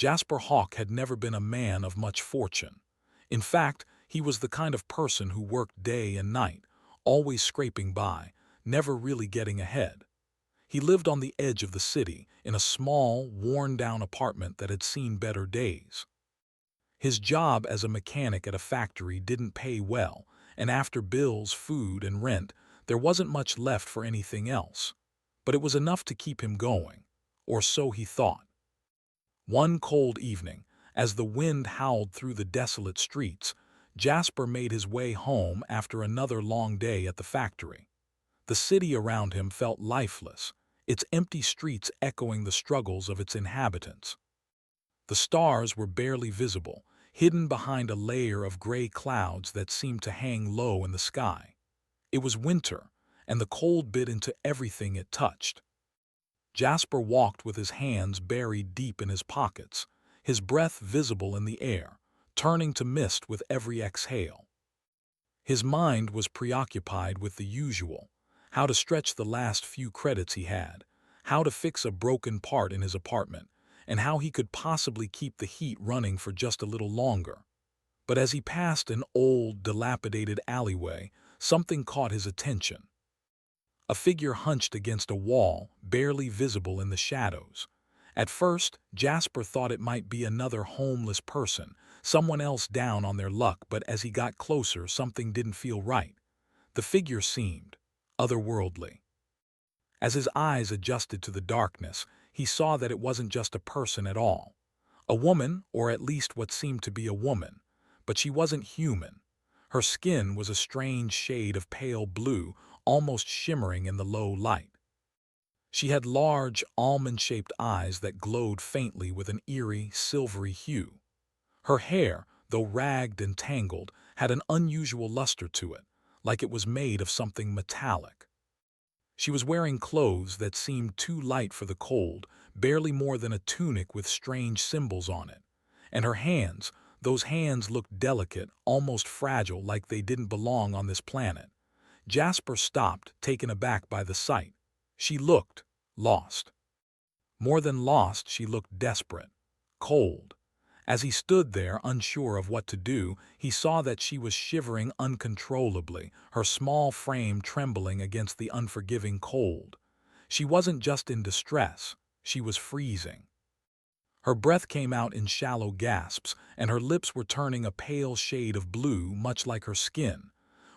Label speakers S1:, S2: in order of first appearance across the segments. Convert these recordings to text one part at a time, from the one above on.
S1: Jasper Hawk had never been a man of much fortune. In fact, he was the kind of person who worked day and night, always scraping by, never really getting ahead. He lived on the edge of the city, in a small, worn-down apartment that had seen better days. His job as a mechanic at a factory didn't pay well, and after bills, food, and rent, there wasn't much left for anything else. But it was enough to keep him going, or so he thought. One cold evening, as the wind howled through the desolate streets, Jasper made his way home after another long day at the factory. The city around him felt lifeless, its empty streets echoing the struggles of its inhabitants. The stars were barely visible, hidden behind a layer of gray clouds that seemed to hang low in the sky. It was winter, and the cold bit into everything it touched. Jasper walked with his hands buried deep in his pockets, his breath visible in the air, turning to mist with every exhale. His mind was preoccupied with the usual: how to stretch the last few credits he had, how to fix a broken part in his apartment, and how he could possibly keep the heat running for just a little longer. But as he passed an old, dilapidated alleyway, something caught his attention. A figure hunched against a wall, barely visible in the shadows. At first, Jasper thought it might be another homeless person, someone else down on their luck, but as he got closer, something didn't feel right. The figure seemed otherworldly. As his eyes adjusted to the darkness, he saw that it wasn't just a person at all. A woman, or at least what seemed to be a woman, but she wasn't human. Her skin was a strange shade of pale blue, almost shimmering in the low light. She had large, almond-shaped eyes that glowed faintly with an eerie, silvery hue. Her hair, though ragged and tangled, had an unusual luster to it, like it was made of something metallic. She was wearing clothes that seemed too light for the cold, barely more than a tunic with strange symbols on it. And her hands, those hands looked delicate, almost fragile, like they didn't belong on this planet. Jasper stopped, taken aback by the sight. She looked lost. More than lost, she looked desperate, cold. As he stood there, unsure of what to do, he saw that she was shivering uncontrollably, her small frame trembling against the unforgiving cold. She wasn't just in distress, she was freezing. Her breath came out in shallow gasps, and her lips were turning a pale shade of blue, much like her skin.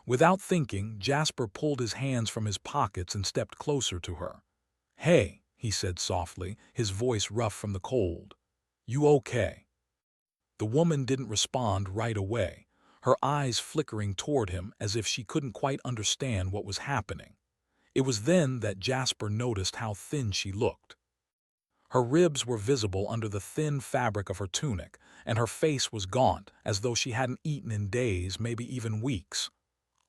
S1: Without thinking, Jasper pulled his hands from his pockets and stepped closer to her. "Hey," he said softly, his voice rough from the cold. "You okay?" The woman didn't respond right away, her eyes flickering toward him as if she couldn't quite understand what was happening. It was then that Jasper noticed how thin she looked. Her ribs were visible under the thin fabric of her tunic, and her face was gaunt, as though she hadn't eaten in days, maybe even weeks.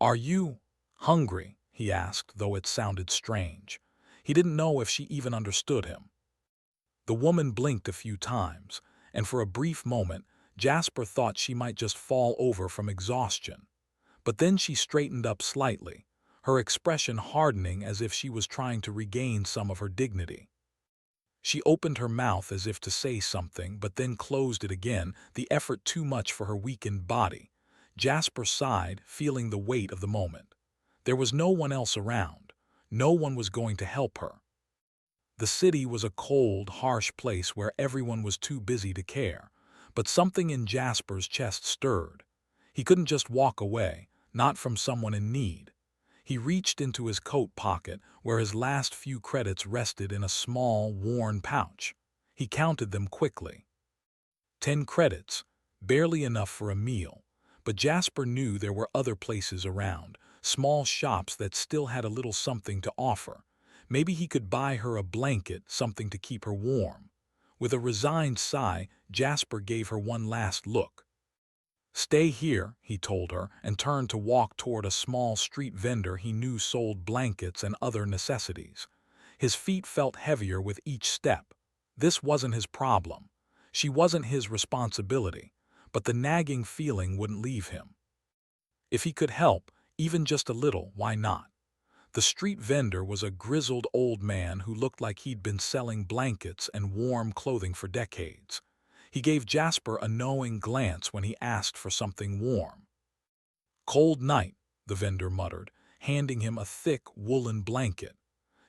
S1: "Are you hungry?" he asked, though it sounded strange. He didn't know if she even understood him. The woman blinked a few times, and for a brief moment, Jasper thought she might just fall over from exhaustion. But then she straightened up slightly, her expression hardening as if she was trying to regain some of her dignity. She opened her mouth as if to say something, but then closed it again, the effort too much for her weakened body. Jasper sighed, feeling the weight of the moment. There was no one else around. No one was going to help her. The city was a cold, harsh place where everyone was too busy to care. But something in Jasper's chest stirred. He couldn't just walk away, not from someone in need. He reached into his coat pocket, where his last few credits rested in a small, worn pouch. He counted them quickly. 10 credits, barely enough for a meal. But Jasper knew there were other places around, small shops that still had a little something to offer. Maybe he could buy her a blanket, something to keep her warm. With a resigned sigh, Jasper gave her one last look. "Stay here," he told her, and turned to walk toward a small street vendor he knew sold blankets and other necessities. His feet felt heavier with each step. This wasn't his problem. She wasn't his responsibility, but the nagging feeling wouldn't leave him. If he could help, even just a little, why not? The street vendor was a grizzled old man who looked like he'd been selling blankets and warm clothing for decades. He gave Jasper a knowing glance when he asked for something warm. "Cold night," the vendor muttered, handing him a thick woolen blanket.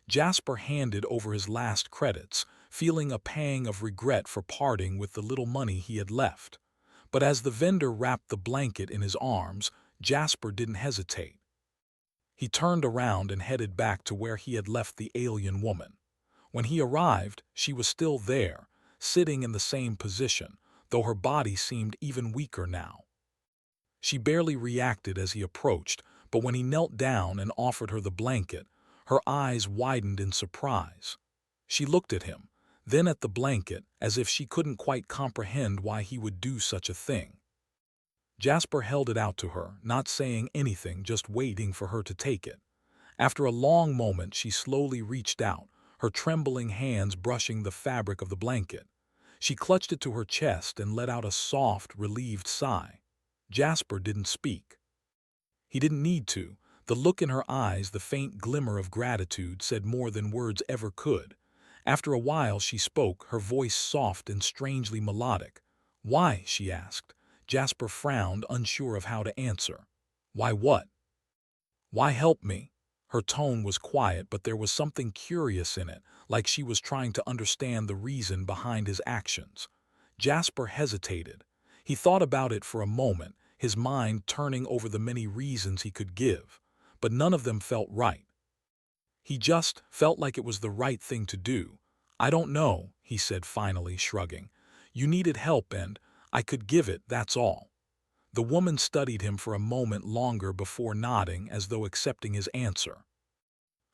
S1: Jasper handed over his last credits, feeling a pang of regret for parting with the little money he had left. But as the vendor wrapped the blanket in his arms, Jasper didn't hesitate. He turned around and headed back to where he had left the alien woman. When he arrived, she was still there, sitting in the same position, though her body seemed even weaker now. She barely reacted as he approached, but when he knelt down and offered her the blanket, her eyes widened in surprise. She looked at him, then at the blanket, as if she couldn't quite comprehend why he would do such a thing. Jasper held it out to her, not saying anything, just waiting for her to take it. After a long moment, she slowly reached out, her trembling hands brushing the fabric of the blanket. She clutched it to her chest and let out a soft, relieved sigh. Jasper didn't speak. He didn't need to. The look in her eyes, the faint glimmer of gratitude, said more than words ever could. After a while she spoke, her voice soft and strangely melodic. "Why?" she asked. Jasper frowned, unsure of how to answer. "Why what?" "Why help me?" Her tone was quiet, but there was something curious in it, like she was trying to understand the reason behind his actions. Jasper hesitated. He thought about it for a moment, his mind turning over the many reasons he could give, but none of them felt right. He just felt like it was the right thing to do. "I don't know," he said finally, shrugging. "You needed help and I could give it, that's all." The woman studied him for a moment longer before nodding, as though accepting his answer.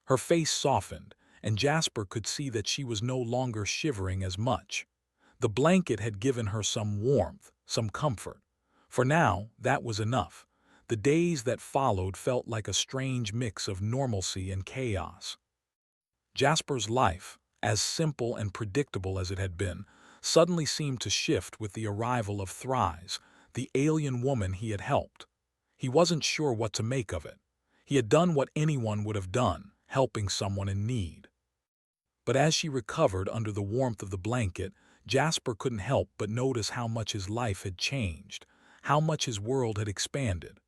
S1: Her face softened, and Jasper could see that she was no longer shivering as much. The blanket had given her some warmth, some comfort. For now, that was enough. The days that followed felt like a strange mix of normalcy and chaos. Jasper's life, as simple and predictable as it had been, suddenly seemed to shift with the arrival of Thrice, the alien woman he had helped. He wasn't sure what to make of it. He had done what anyone would have done, helping someone in need. But as she recovered under the warmth of the blanket, Jasper couldn't help but notice how much his life had changed, how much his world had expanded.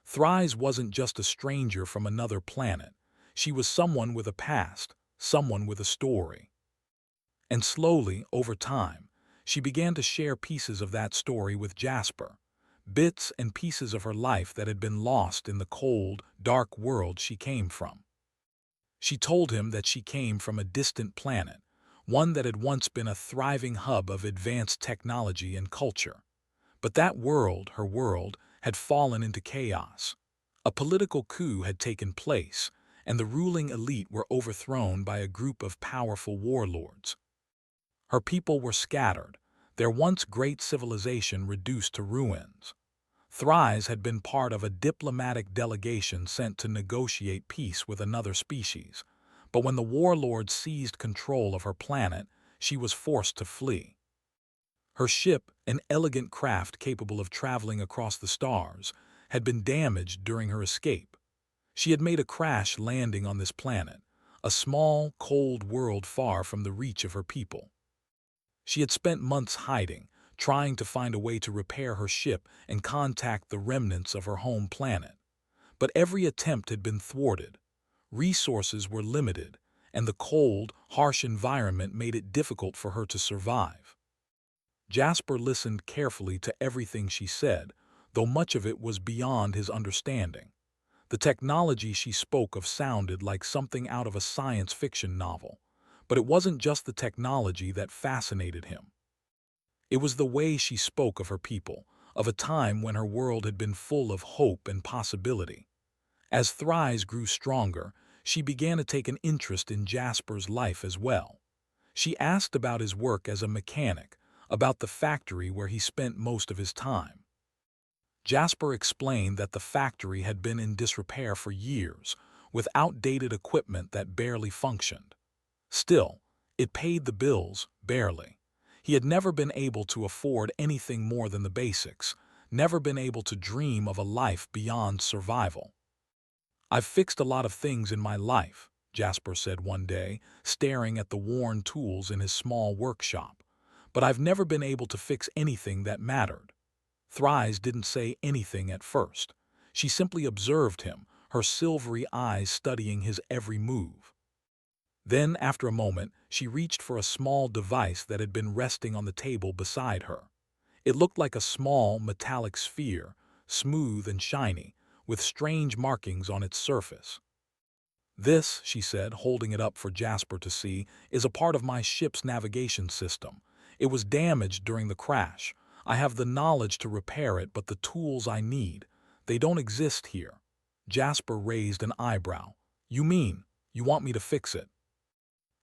S1: Thrice wasn't just a stranger from another planet. She was someone with a past, someone with a story. And slowly, over time, she began to share pieces of that story with Jasper, bits and pieces of her life that had been lost in the cold, dark world she came from. She told him that she came from a distant planet, one that had once been a thriving hub of advanced technology and culture. But that world, her world, had fallen into chaos. A political coup had taken place, and the ruling elite were overthrown by a group of powerful warlords. Her people were scattered, their once great civilization reduced to ruins. Thrice had been part of a diplomatic delegation sent to negotiate peace with another species, but when the warlords seized control of her planet, she was forced to flee. Her ship, an elegant craft capable of traveling across the stars, had been damaged during her escape. She had made a crash landing on this planet, a small, cold world far from the reach of her people. She had spent months hiding, trying to find a way to repair her ship and contact the remnants of her home planet. But every attempt had been thwarted. Resources were limited, and the cold, harsh environment made it difficult for her to survive. Jasper listened carefully to everything she said, though much of it was beyond his understanding. The technology she spoke of sounded like something out of a science fiction novel, but it wasn't just the technology that fascinated him. It was the way she spoke of her people, of a time when her world had been full of hope and possibility. As Thrice grew stronger, she began to take an interest in Jasper's life as well. She asked about his work as a mechanic, about the factory where he spent most of his time. Jasper explained that the factory had been in disrepair for years, with outdated equipment that barely functioned. Still, it paid the bills, barely. He had never been able to afford anything more than the basics, never been able to dream of a life beyond survival. "I've fixed a lot of things in my life," Jasper said one day, staring at the worn tools in his small workshop. but I've never been able to fix anything that mattered." Thrice didn't say anything at first. She simply observed him, her silvery eyes studying his every move. Then, after a moment, she reached for a small device that had been resting on the table beside her. It looked like a small, metallic sphere, smooth and shiny, with strange markings on its surface. "This," she said, holding it up for Jasper to see, "is a part of my ship's navigation system. It was damaged during the crash. I have the knowledge to repair it, but the tools I need, they don't exist here." Jasper raised an eyebrow. "You mean, you want me to fix it?"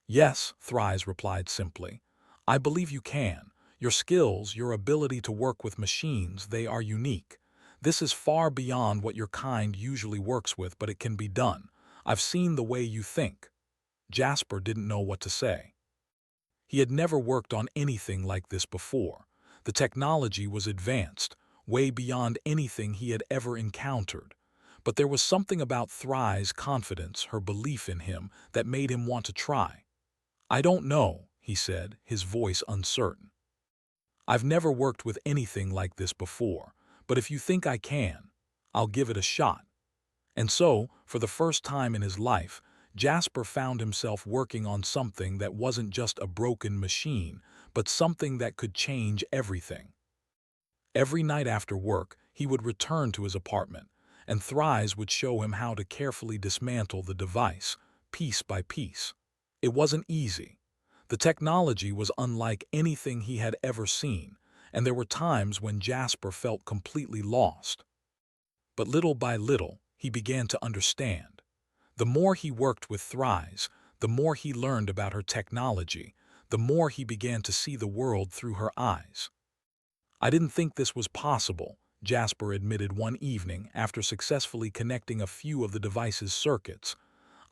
S1: "Yes," Thrice replied simply. "I believe you can. Your skills, your ability to work with machines, they are unique. This is far beyond what your kind usually works with, but it can be done. I've seen the way you think." Jasper didn't know what to say. He had never worked on anything like this before. The technology was advanced, way beyond anything he had ever encountered. But there was something about Thrice's confidence, her belief in him, that made him want to try. "I don't know," he said, his voice uncertain. "I've never worked with anything like this before, but if you think I can, I'll give it a shot." And so, for the first time in his life, Jasper found himself working on something that wasn't just a broken machine, but something that could change everything. Every night after work, he would return to his apartment, and Thrice would show him how to carefully dismantle the device, piece by piece. It wasn't easy. The technology was unlike anything he had ever seen, and there were times when Jasper felt completely lost. But little by little, he began to understand. The more he worked with Thrice, the more he learned about her technology, the more he began to see the world through her eyes. "I didn't think this was possible," Jasper admitted one evening after successfully connecting a few of the device's circuits.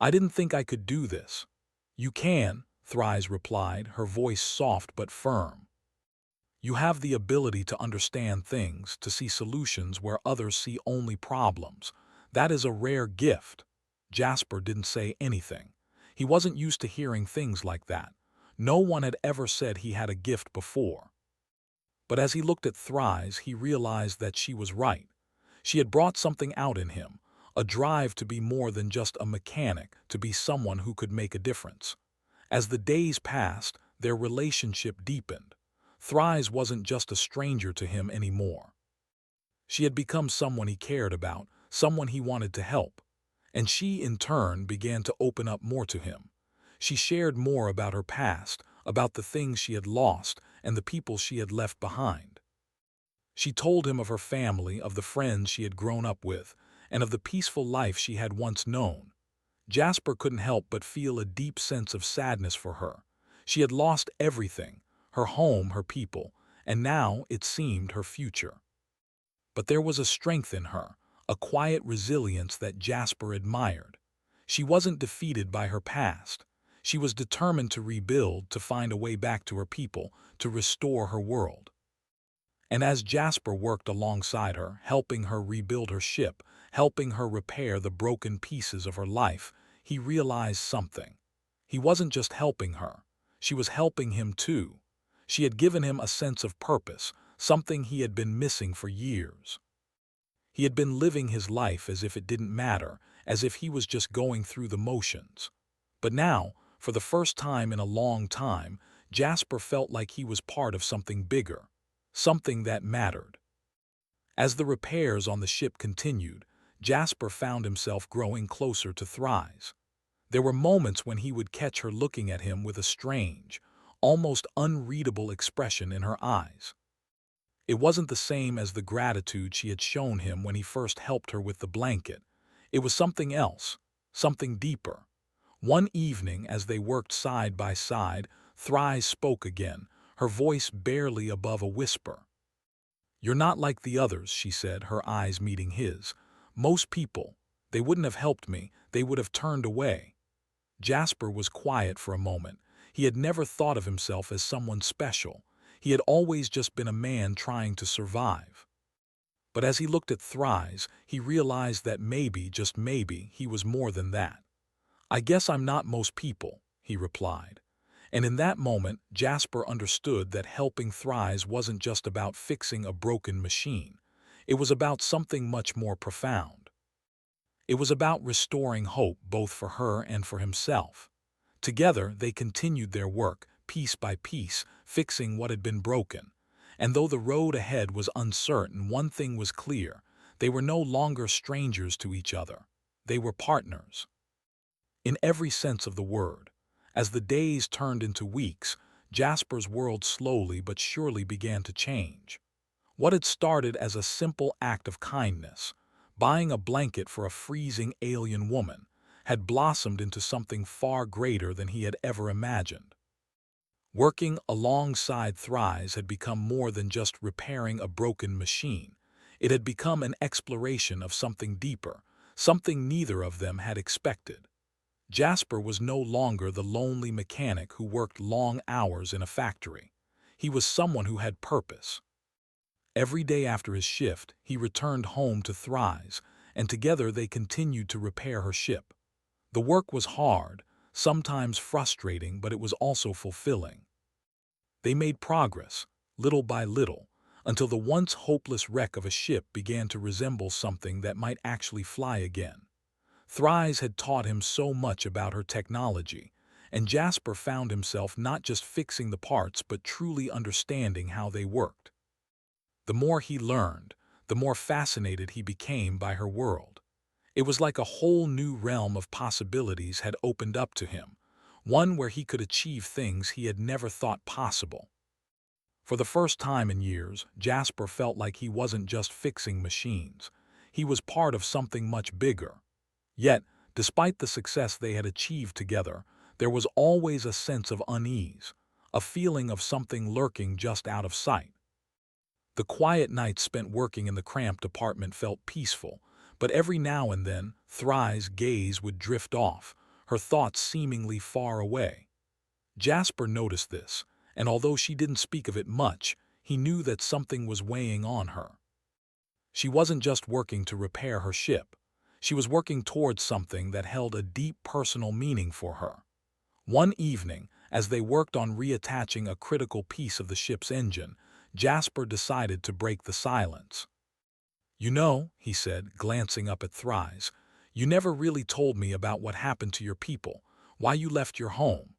S1: "I didn't think I could do this." "You can," Thrice replied, her voice soft but firm. "You have the ability to understand things, to see solutions where others see only problems. That is a rare gift." Jasper didn't say anything. He wasn't used to hearing things like that. No one had ever said he had a gift before. But as he looked at Thrice, he realized that she was right. She had brought something out in him, a drive to be more than just a mechanic, to be someone who could make a difference. As the days passed, their relationship deepened. Thrice wasn't just a stranger to him anymore. She had become someone he cared about, someone he wanted to help. And she, in turn, began to open up more to him. She shared more about her past, about the things she had lost, and the people she had left behind. She told him of her family, of the friends she had grown up with, and of the peaceful life she had once known. Jasper couldn't help but feel a deep sense of sadness for her. She had lost everything, her home, her people, and now, it seemed, her future. But there was a strength in her, a quiet resilience that Jasper admired. She wasn't defeated by her past. She was determined to rebuild, to find a way back to her people, to restore her world. And as Jasper worked alongside her, helping her rebuild her ship, helping her repair the broken pieces of her life, he realized something. He wasn't just helping her. She was helping him too. She had given him a sense of purpose, something he had been missing for years. He had been living his life as if it didn't matter, as if he was just going through the motions. But now, for the first time in a long time, Jasper felt like he was part of something bigger, something that mattered. As the repairs on the ship continued, Jasper found himself growing closer to Thrice. There were moments when he would catch her looking at him with a strange, almost unreadable expression in her eyes. It wasn't the same as the gratitude she had shown him when he first helped her with the blanket. It was something else, something deeper. One evening, as they worked side by side, Thrice spoke again, her voice barely above a whisper. "You're not like the others," she said, her eyes meeting his. "Most people, they wouldn't have helped me, they would have turned away." Jasper was quiet for a moment. He had never thought of himself as someone special. He had always just been a man trying to survive. But as he looked at Thrice, he realized that maybe, just maybe, he was more than that. "I guess I'm not most people," he replied. And in that moment, Jasper understood that helping Thrice wasn't just about fixing a broken machine. It was about something much more profound. It was about restoring hope both for her and for himself. Together, they continued their work, piece by piece, fixing what had been broken. And though the road ahead was uncertain, one thing was clear: they were no longer strangers to each other. They were partners. In every sense of the word. As the days turned into weeks, Jasper's world slowly but surely began to change. What had started as a simple act of kindness, buying a blanket for a freezing alien woman, had blossomed into something far greater than he had ever imagined. Working alongside Thrice had become more than just repairing a broken machine. It had become an exploration of something deeper, something neither of them had expected. Jasper was no longer the lonely mechanic who worked long hours in a factory. He was someone who had purpose. Every day after his shift, he returned home to Thrice, and together they continued to repair her ship. The work was hard, sometimes frustrating, but it was also fulfilling. They made progress, little by little, until the once hopeless wreck of a ship began to resemble something that might actually fly again. Thrice had taught him so much about her technology, and Jasper found himself not just fixing the parts but truly understanding how they worked. The more he learned, the more fascinated he became by her world. It was like a whole new realm of possibilities had opened up to him, one where he could achieve things he had never thought possible. For the first time in years, Jasper felt like he wasn't just fixing machines. He was part of something much bigger. Yet, despite the success they had achieved together, there was always a sense of unease, a feeling of something lurking just out of sight. The quiet nights spent working in the cramped apartment felt peaceful, but every now and then, Thrice's gaze would drift off, her thoughts seemingly far away. Jasper noticed this, and although she didn't speak of it much, he knew that something was weighing on her. She wasn't just working to repair her ship. She was working towards something that held a deep personal meaning for her. One evening, as they worked on reattaching a critical piece of the ship's engine, Jasper decided to break the silence. "You know," he said, glancing up at Thrice, "you never really told me about what happened to your people, why you left your home."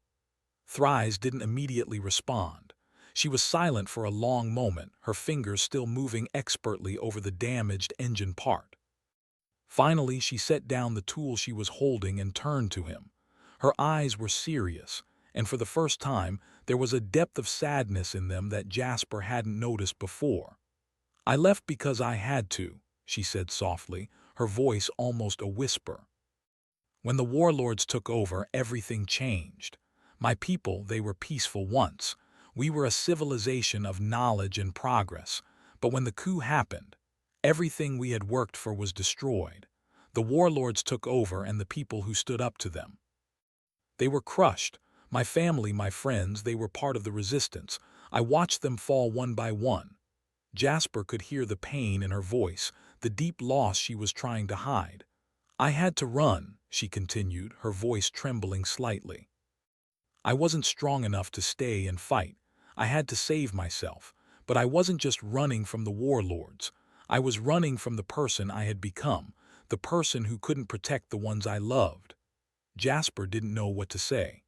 S1: Thrice didn't immediately respond. She was silent for a long moment, her fingers still moving expertly over the damaged engine part. Finally, she set down the tool she was holding and turned to him. Her eyes were serious, and for the first time, there was a depth of sadness in them that Jasper hadn't noticed before. "I left because I had to," she said softly, her voice almost a whisper. "When the warlords took over, everything changed. My people, they were peaceful once. We were a civilization of knowledge and progress. But when the coup happened, everything we had worked for was destroyed. The warlords took over and the people who stood up to them. They were crushed. My family, my friends, they were part of the resistance. I watched them fall one by one." Jasper could hear the pain in her voice, the deep loss she was trying to hide. "I had to run," she continued, her voice trembling slightly. "I wasn't strong enough to stay and fight. I had to save myself. But I wasn't just running from the warlords. I was running from the person I had become, the person who couldn't protect the ones I loved." Jasper didn't know what to say.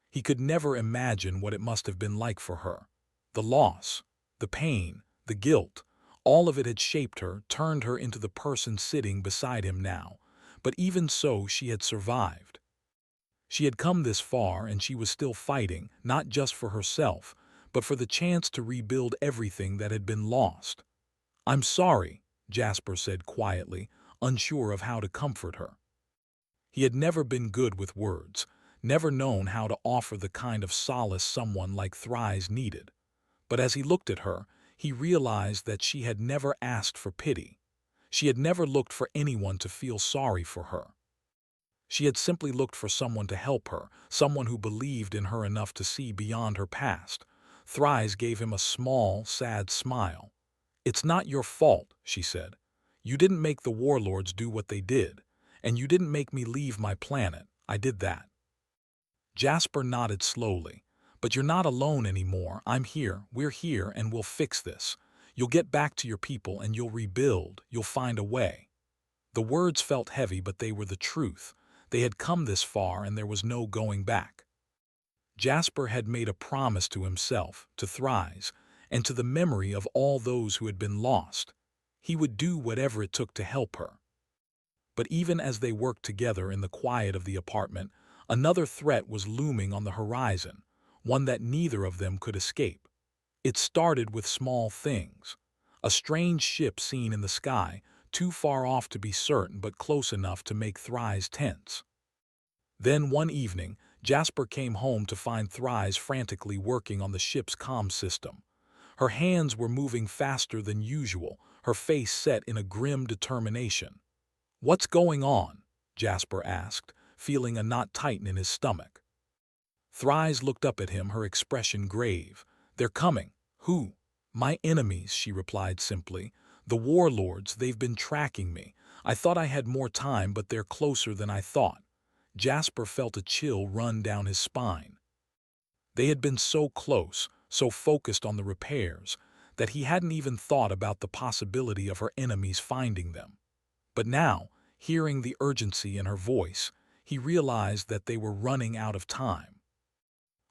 S1: He could never imagine what it must have been like for her. The loss, the pain, the guilt, all of it had shaped her, turned her into the person sitting beside him now. But even so, she had survived. She had come this far, and she was still fighting, not just for herself, but for the chance to rebuild everything that had been lost. "I'm sorry," Jasper said quietly, unsure of how to comfort her. He had never been good with words, never known how to offer the kind of solace someone like Thrice needed. But as he looked at her, he realized that she had never asked for pity. She had never looked for anyone to feel sorry for her. She had simply looked for someone to help her, someone who believed in her enough to see beyond her past. Thrice gave him a small, sad smile. "It's not your fault," she said. "You didn't make the warlords do what they did, and you didn't make me leave my planet. I did that." Jasper nodded slowly, But you're not alone anymore. I'm here, we're here, and we'll fix this. You'll get back to your people and you'll rebuild, you'll find a way. The words felt heavy, but they were the truth. They had come this far and there was no going back. Jasper had made a promise to himself, to Thrice, and to the memory of all those who had been lost. He would do whatever it took to help her. But even as they worked together in the quiet of the apartment, another threat was looming on the horizon, one that neither of them could escape. It started with small things. A strange ship seen in the sky, too far off to be certain but close enough to make Thrice tense. Then one evening, Jasper came home to find Thrice frantically working on the ship's comm system. Her hands were moving faster than usual, her face set in a grim determination. "What's going on?" Jasper asked, feeling a knot tighten in his stomach. Thrice looked up at him, her expression grave. "They're coming." "Who?" "My enemies," she replied simply. "The warlords, they've been tracking me. I thought I had more time, but they're closer than I thought." Jasper felt a chill run down his spine. They had been so close, so focused on the repairs, that he hadn't even thought about the possibility of her enemies finding them. But now, hearing the urgency in her voice, he realized that they were running out of time.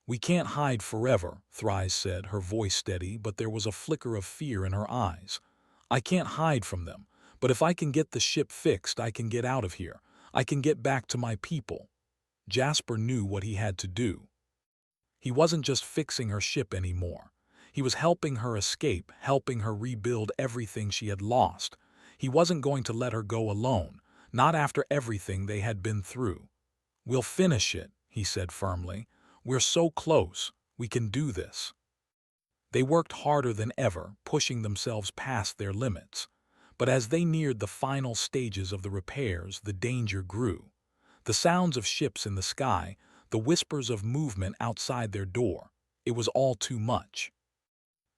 S1: "We can't hide forever," Thrice said, her voice steady, but there was a flicker of fear in her eyes. "I can't hide from them, but if I can get the ship fixed, I can get out of here. I can get back to my people." Jasper knew what he had to do. He wasn't just fixing her ship anymore. He was helping her escape, helping her rebuild everything she had lost. He wasn't going to let her go alone, not after everything they had been through. "We'll finish it," he said firmly. "We're so close. We can do this." They worked harder than ever, pushing themselves past their limits. But as they neared the final stages of the repairs, the danger grew. The sounds of ships in the sky, the whispers of movement outside their door, it was all too much.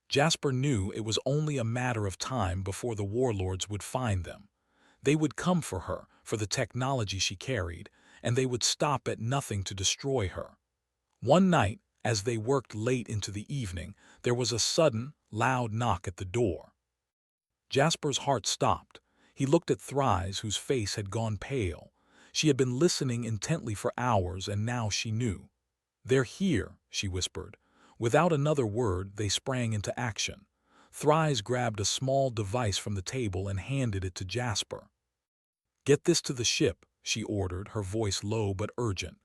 S1: Jasper knew it was only a matter of time before the warlords would find them. They would come for her, for the technology she carried, and they would stop at nothing to destroy her. One night, as they worked late into the evening, there was a sudden, loud knock at the door. Jasper's heart stopped. He looked at Thrice, whose face had gone pale. She had been listening intently for hours, and now she knew. "They're here," she whispered. Without another word, they sprang into action. Thrice grabbed a small device from the table and handed it to Jasper. "Get this to the ship," she ordered, her voice low but urgent.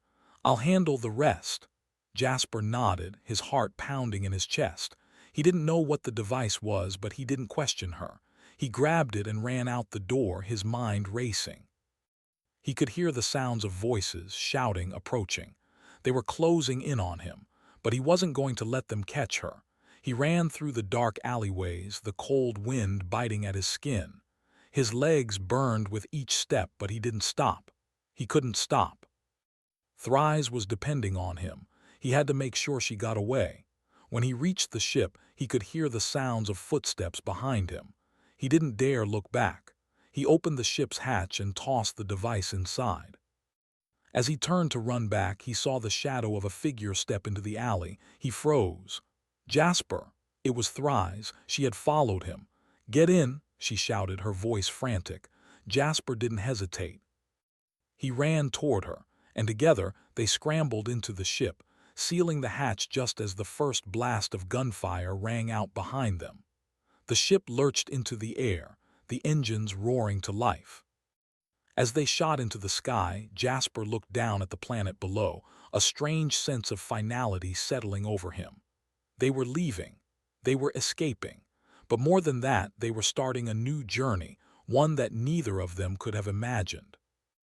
S1: "I'll handle the rest." Jasper nodded, his heart pounding in his chest. He didn't know what the device was, but he didn't question her. He grabbed it and ran out the door, his mind racing. He could hear the sounds of voices, shouting, approaching. They were closing in on him, but he wasn't going to let them catch her. He ran through the dark alleyways, the cold wind biting at his skin. His legs burned with each step, but he didn't stop. He couldn't stop. Thrice was depending on him. He had to make sure she got away. When he reached the ship, he could hear the sounds of footsteps behind him. He didn't dare look back. He opened the ship's hatch and tossed the device inside. As he turned to run back, he saw the shadow of a figure step into the alley. He froze. "Jasper!" It was Thrice. She had followed him. "Get in!" she shouted, her voice frantic. Jasper didn't hesitate. He ran toward her, and together they scrambled into the ship, sealing the hatch just as the first blast of gunfire rang out behind them. The ship lurched into the air, the engines roaring to life. As they shot into the sky, Jasper looked down at the planet below, a strange sense of finality settling over him. They were leaving. They were escaping. But more than that, they were starting a new journey, one that neither of them could have imagined.